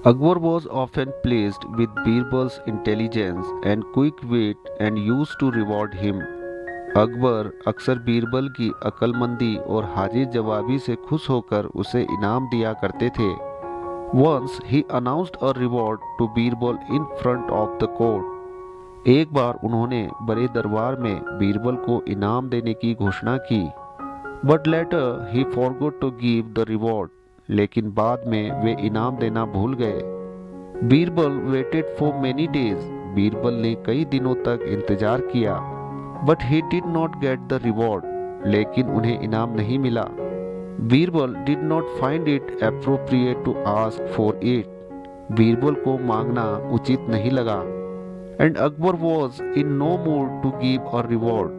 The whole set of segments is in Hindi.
Akbar was often pleased with Birbal's intelligence and quick wit and used to reward him. Akbar अक्सर बीरबल की अक्लमंदी और हाजिर जवाबी से खुश होकर उसे इनाम दिया करते थे. Once he announced a reward to Birbal in front of the court. एक बार उन्होंने बड़े दरबार में बीरबल को इनाम देने की घोषणा की. But later he forgot to give the reward. लेकिन बाद में वे इनाम देना भूल गए. Birbal waited for many days. Birbal ने कई दिनों तक इंतजार किया. But he did not get the reward. लेकिन उन्हें इनाम नहीं मिला. Birbal did not find it appropriate to ask for it. Birbal को मांगना उचित नहीं लगा. And Akbar was in no mood to give a reward.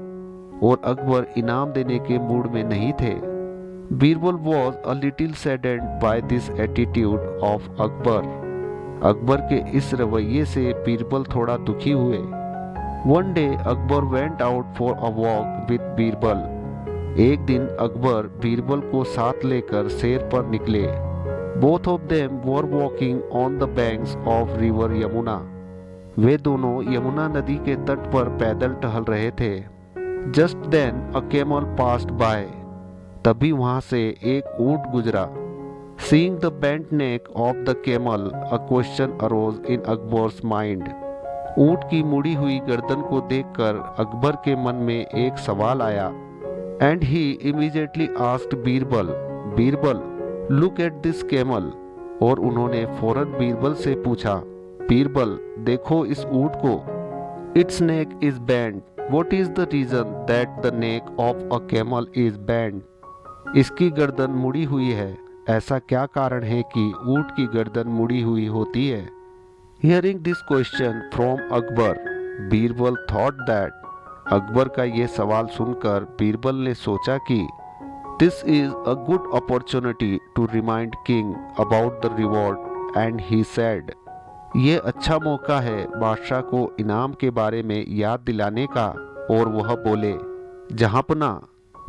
और अकबर इनाम देने के मूड में नहीं थे. Birbal was a little saddened by this attitude of Akbar. Akbar के इस रवैये से बीरबल थोड़ा दुखी हुए. One day Akbar went out for a walk with Birbal. एक दिन अकबर बीरबल को साथ लेकर सैर पर निकले. Both of them were walking on the banks of river Yamuna. वे दोनों यमुना नदी के तट पर पैदल टहल रहे थे. Just then a camel passed by. तभी वहां से एक ऊंट गुजरा. Seeing the bent neck of the camel, a question arose in Akbar's mind. ऊंट की मुड़ी हुई गर्दन को देखकर अकबर के मन में एक सवाल आया. And he immediately asked Birbal, Birbal, look at this camel. और उन्होंने फौरन बीरबल से पूछा, बीरबल, देखो इस ऊंट को. Its neck is bent. What is the reason that the neck of a camel is bent? इसकी गर्दन मुड़ी हुई है. ऐसा क्या कारण है कि ऊंट की गर्दन मुड़ी हुई होती है? Hearing this question from Akbar, Birbal thought that. Akbar का ये सवाल सुनकर बीरबल ने सोचा कि This is a good opportunity to remind king about the reward, and he said, ये अच्छा मौका है बादशाह को इनाम के बारे में याद दिलाने का. और वह बोले, जहांपना,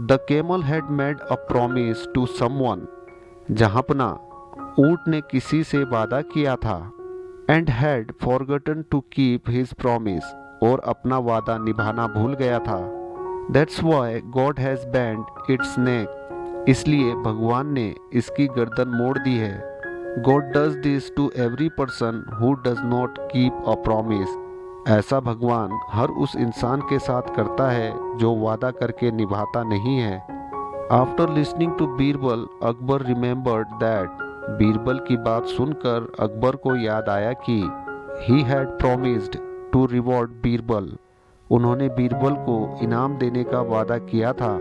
the camel had made a promise to someone. जहांपना, ऊंट ने किसी से वादा किया था. And had forgotten to keep his promise. और अपना वादा निभाना भूल गया था. That's why God has bent its neck. इसलिए भगवान ने इसकी गर्दन मोड़ दी है. God does this to every person who does not keep a promise. ऐसा भगवान हर उस इंसान के साथ करता है जो वादा करके निभाता नहीं है. After listening to Birbal, Akbar remembered that. Birbal की बात सुनकर अकबर को याद आया कि he had promised to reward Birbal. उन्होंने बीरबल को इनाम देने का वादा किया था.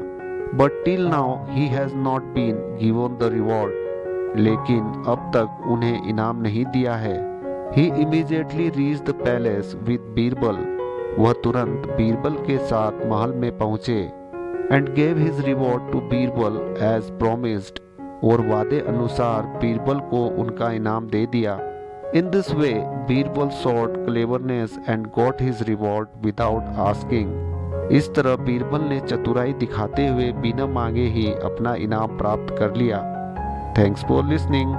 But till now he has not been given the reward. लेकिन अब तक उन्हें इनाम नहीं दिया है. He immediately reached the palace with Birbal. वह तुरंत बीरबल के साथ महल में पहुंचे. And gave his reward to Birbal as promised. और वादे अनुसार बीरबल को उनका इनाम दे दिया. In this way Birbal sought cleverness and got his reward without asking. इस तरह बीरबल ने चतुराई दिखाते हुए बिना मांगे ही अपना इनाम प्राप्त कर लिया. Thanks for listening.